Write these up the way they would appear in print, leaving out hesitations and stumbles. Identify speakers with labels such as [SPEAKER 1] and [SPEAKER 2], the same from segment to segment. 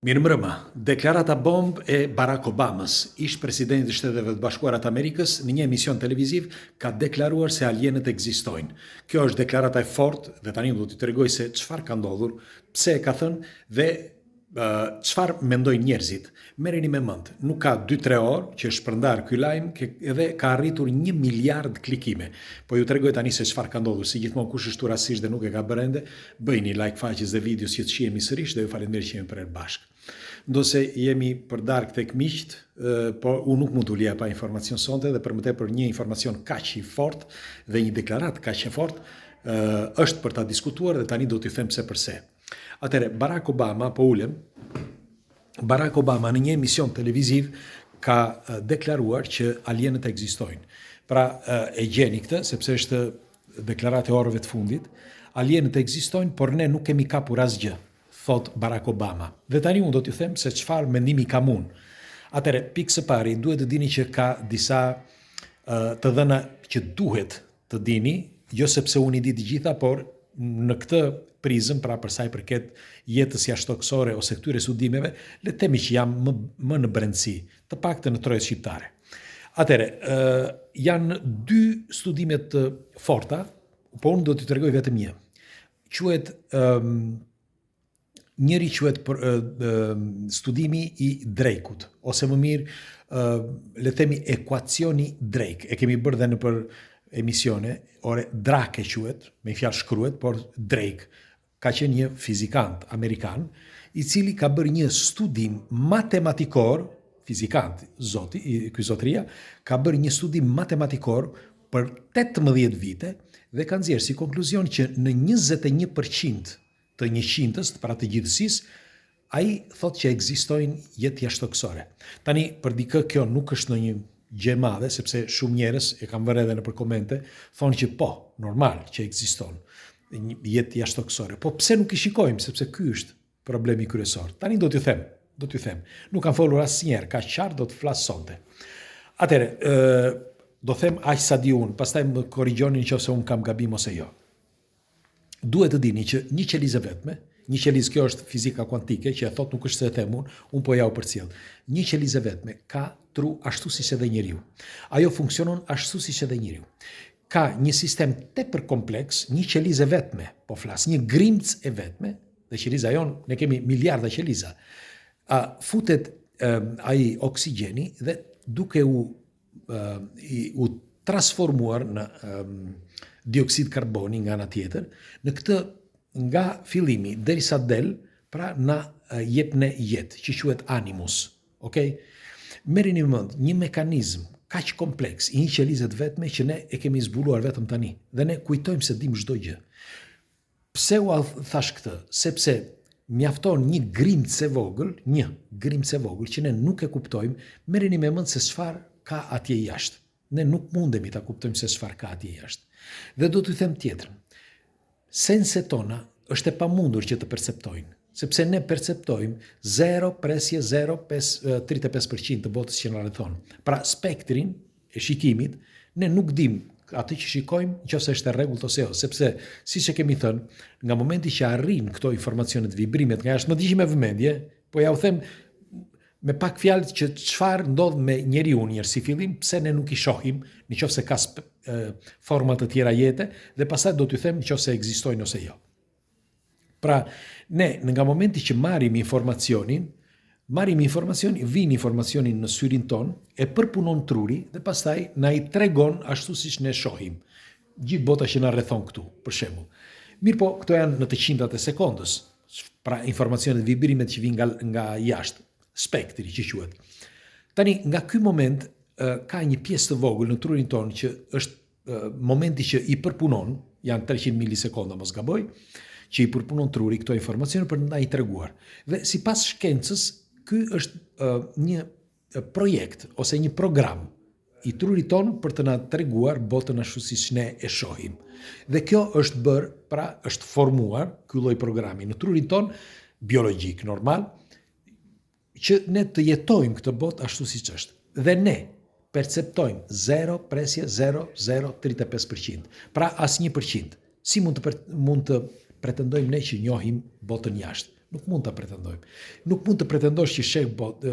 [SPEAKER 1] Mirë mbrëma, deklarata bomb e Barack Obamas, ish presidenti i Shteteve të Bashkuara të Amerikës, në një emision televiziv ka deklaruar se alienët ekzistojnë. Kjo është deklarata e fortë dhe tani do t'ju tregoj se çfarë ka ndodhur, pse e ka thënë dhe çfarë mendojnë njerëzit. Merreni me mend, nuk ka 2-3 orë që është shpërndar ky lajm dhe ka arritur 1 miliard klikime. Po ju tregoj tani se çfarë ka ndodhur. Si gjithmonë kush është rastisht dhe nuk e ka bërë ende, bëjini like faqes dhe videos që të shihemi sërish dhe ju falenderoj që jemi përreth bashkë. Ndose jemi për darkë tek miqt, po unë nuk mund t'u lija pa informacion sonte dhe për më tepër një informacion kaq i fortë dhe një deklaratë kaq e fortë është për ta diskutuar dhe tani do t'ju them pse përse. Atëre Barack Obama, po ulem, Barack Obama në një emision televiziv ka deklaruar që alienët ekzistojnë. Pra e gjeni këtë sepse është deklaratë e orëve të fundit. Alienët ekzistojnë, por ne nuk kemi kapur asgjë, thot Barack Obama. Dhe tani unë do t'ju them se çfarë mendimi kam unë. Atëre, pikë së pari, duhet të dini që ka disa të dhëna që duhet të dini, jo sepse unë i di të gjitha, por në këtë prizëm, pra për sa i përket jetës jashtëtoksore ose këtyre studimeve, le të themi që jam më në brendësi, të paktën në trojës shqiptare. Atëre, janë 2 studime të forta, po unë do t'ju tregoj vetëm një. Njëri quhet studimi i Drakut, ose më mirë, le të themi ekuacioni Drake. E kemi bërë dhe në për emisione, ore Drake quhet, me fjalë shkruhet, por Drake ka qenë një fizikant amerikan, i cili ka bërë një studim matematikor, fizikant, ky zotëria, ka bërë një studim matematikor për 18 vite dhe ka nxjerrë si konkluzion që në 21% të 100-ës, pra të gjithësisë, ai thotë që ekzistojnë jetë jashtëtoksore. Tani, për dikë kjo nuk është në një gjë e madhe, sepse shumë njerëz e kanë vënë edhe në për komente, thonë që po, normal që ekziston jetë jashtëtoksore. Po pse nuk i shikojmë, sepse ky është problemi kryesor. Tani do t'ju them. Nuk kam folur asnjëherë, ka qartë do të flas sonte. Atëre, do them aq sa di unë, pastaj më korrigjoni nëse unë kam gabim ose jo. Duhet të dini që një qelizë vetme, një qelizë, kjo është fizika kuantike, që e thot nuk është se e them unë po ja u përcjell. Një qelizë vetme ka tru ashtu siç edhe njeriu. Ajo funksionon ashtu siç edhe njeriu. Ka një sistem tepër kompleks, një qelizë vetme, po flas, një grimc e vetme, dhe qeliza jon, ne kemi miliarda qeliza. Futet ai oksigjeni dhe duke u transformuar në dioksid karboni nga ana tjetër, në këtë nga fillimi derisa del, pra na jep ne jetë, që quhet animus. Okay? Merrni mend, një mekanizëm kaq kompleks, i një qelizet vetme që ne e kemi zbuluar vetëm tani, dhe ne kujtojmë se dim çdo gjë. Pse u thash këtë? Sepse mjafton një grimc e vogël, që ne nuk e kuptojmë, merrni me mend se çfarë ka atje jashtë. Ne nuk mundemi ta kuptojmë se çfarë ka atje jashtë. Dhe do t'ju them tjetrën. Senset tona është e pamundur që të perceptojnë, sepse ne perceptojmë 0,35% të botës që na rrethon. Pra spektrin e shikimit, ne nuk dim atë që shikojmë nëse është e rregullt ose jo, sepse siç e kemi thënë, nga momenti që arrin këto informacionet, vibrimet nga jashtë, më diqi me vëmendje, po ja u them me pak fjalë që çfarë ndodh me njeriu si fillim, pse ne nuk i shohim, nëse ka forma të tjera jete, dhe pastaj do t'ju them nëse ekzistojnë ose jo. Pra, ne nga momenti që marrim informacionin, vin informacionin në syrin ton, e përpunon truri dhe pastaj na i tregon ashtu siç ne shohim. Gjithë bota që na rrethon këtu, për shembull. Mirë po, këto janë në të qindrat e sekondës. Pra, informacionet, vibrimet që vijnë nga jashtë, spektri që quhet. Tani, nga ky moment ka një pjesë të vogël në trurin ton që është momenti që i përpunon, janë 300 milisekonda mos gaboj, që i përpunon truri këto informacione për na i treguar. Dhe sipas shkencës, ky është një projekt ose një program i trurit ton për të na treguar botën ashtu siç ne e shohim. Dhe kjo është bërë, pra është formuar ky lloj programi në trurin ton biologjik normal, që ne të jetojmë këtë botë ashtu siç është. Dhe ne perceptojmë 0,0035%. Pra as 1%. Si mund të pretendojmë ne që njohim botën jashtë? Nuk mund ta pretendojmë. Nuk mund të pretendosh që sheh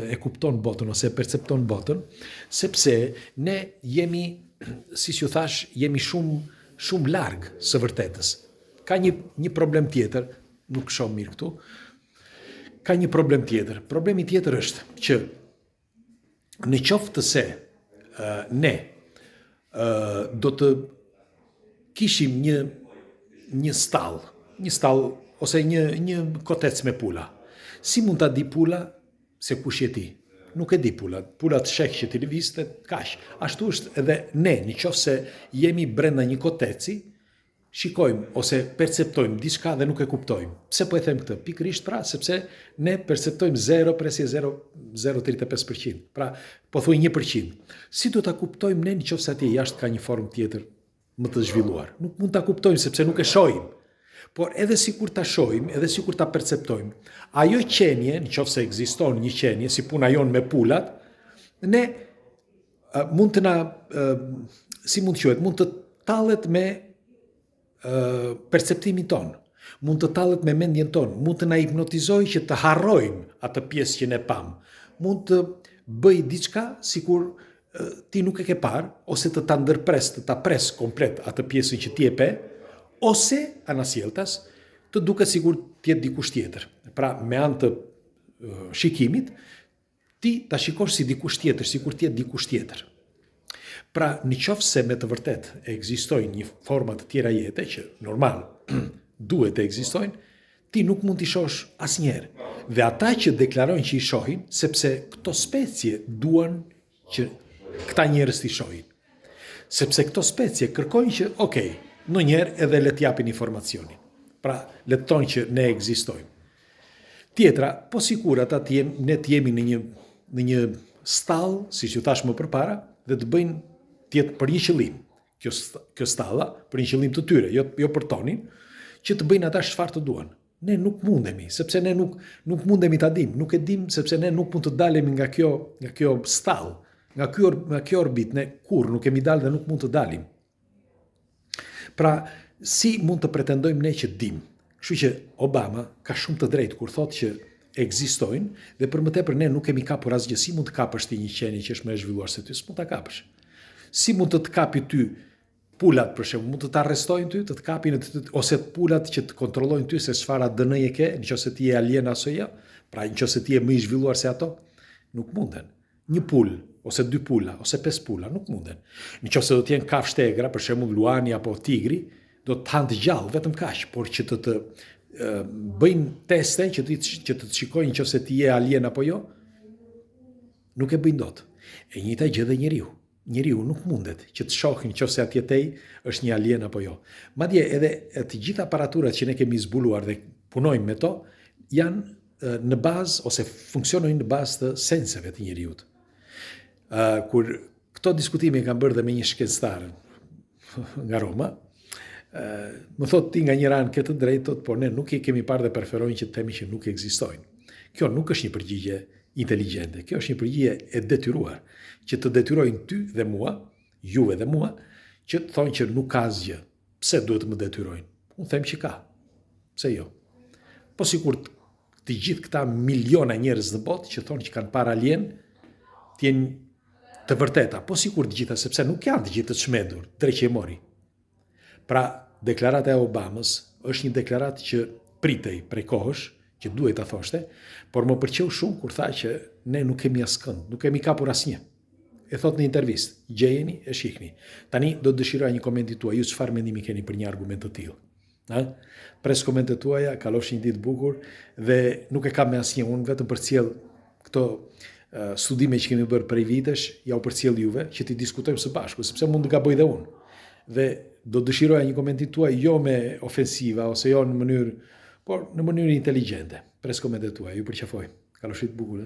[SPEAKER 1] e kupton botën ose e percepton botën, sepse ne jemi, si ju thash, jemi shumë larg së vërtetës. Ka një problem tjetër, nuk shoh mirë këtu. Ka një problem tjetër. Problemi tjetër është që në qoftë se ne do të kishim një stall ose një kotec me pula. Si mund ta di pula se kush je ti? Nuk e di pula. Pula të sheh që ti lëvizte, kaq. Ashtu është edhe ne, nëse jemi brenda një koteci, shikojmë ose perceptojmë diçka dhe nuk e kuptojmë. Pse po e them këtë? Pikërisht pra, sepse ne perceptojmë 0,035%. Pra, po thuaj 1%. Si do ta kuptojmë ne nëse atje jashtë ka një formë tjetër më të zhvilluar? Nuk mund ta kuptojmë sepse nuk e shohim. Por edhe sikur ta shohim, edhe sikur ta perceptojmë, ajo qenie, nëse ekziston një qenie, si puna jonë me pulat, ne mund të na, si mund të quhet, mund të tallet me perceptimin ton, mund të tallet me mendjen ton, mund të na hipnotizojë që të harrojmë atë pjesë që ne pam, mund të bëj diçka sikur ti nuk e ke parë, ose të ta ndërpres, të ta pres komplet atë pjesën që ti e pe, ose anasjeltas të duket sikur të jetë dikush tjetër. Pra, me anë të shikimit, ti ta shikosh si dikush tjetër, sikur të jetë dikush tjetër. Pra, nëse me të vërtet ekzistojnë një forma të tjera jete që normal duhet të ekzistojnë, ti nuk mund t'i shohësh asnjëherë. Dhe ata që deklarojnë që i shohin, sepse këto specie duan që këta njerëz t'i shohin. Sepse këto specie kërkojnë që, okay, në njerë edhe le t'japin informacionin. Pra, le të thonë që ne ekzistojmë. Tjetra, po sikur ata ne t'jemi në një stall, si që thash më përpara, dhe të bëjnë tjetë për një qëllim. Kjo stalla, për një qëllim të tyre, jo për tonin, që të bëjnë ata çfarë të duan. Ne nuk mundemi, sepse ne nuk mundemi ta dim. Nuk e dim sepse ne nuk mund të dalemi nga kjo stall, nga kjo orbit. Ne kur nuk kemi dalë dhe nuk mund të dalim. Pra, si mund të pretendojmë ne që dim? Kështu që Obama ka shumë të drejtë kur thotë që ekzistojnë dhe për më tepër ne nuk kemi kapur asgjë. Si mund të kapësh ti një qenie që është më e zhvilluar se ty? S'mund ta kapësh. Si mund të kapi ty pulat, për shembull, mund të të arrestojnë ty, të kapin ose pulat që të kontrollojnë ty se çfarë DNA-je ke, nëse ti je alien apo jo? Pra, nëse ti je më i zhvilluar se ato, nuk munden. Një pul ose 2 pula, ose 5 pula, nuk munden. Nëse do t'jenë kafshë tegra, për shembull luani apo tigri, do të hanë të gjallë, vetëm kaq, por që të bëjnë teste, që të shikojnë nëse ti je alien apo jo, nuk e bëjnë dot. E njëjta gjë dhe njeriu. Njeriu nuk mundet që të shohin nëse atje tej është një alien apo jo. Madje edhe të gjitha aparaturat që ne kemi zbuluar dhe punojmë me to, janë në bazë ose funksionojnë në bazë të senseve të njeriut. Kur këto diskutime kam bërë dhe me një shkencëtar nga Roma, më thot ti nga një ranë këtë drejtot, por ne nuk i kemi parë dhe preferojnë që të themi që nuk ekzistojnë. Kjo nuk është një përgjigje inteligjente, kjo është një përgjigje e detyruar, që të detyrojnë ty dhe mua, juve dhe mua, që të thonë që nuk ka asgjë. Pse duhet të më detyrojnë? Unë them që ka. Pse jo? Po sikur të gjithë këta miliona njerëz në botë që thonë që kanë parë alien, të jenë të vërteta, po sikur të gjitha, sepse nuk janë të gjithë të çmendur, drejt që e mori. Pra, deklarata e Obamës është një deklaratë që pritej prej kohësh, që duhet ta thoshte, por më pëlqeu shumë kur tha që ne nuk kemi askënd, nuk kemi kapur asnjë. E thot në intervistë, gjejeni e shihni. Tani do të dëshiroj një koment tuaj, ju çfarë mendimi keni për një argument të tillë? Pres komentet tuaja, kalofshi një ditë bukur dhe nuk e kam me asnjë, unë vetëm përcjell këto studime që kemi bërë prej vitesh, ja u përcjell juve që ti diskutojmë së bashku, sepse mund të gaboj dhe unë. Dhe do dëshiroja një komentit tuaj jo me ofensiva ose jo në mënyrë, por në mënyrë inteligjente. Pres komentet tuaj, ju përqafoj. Kalofshi të bukur.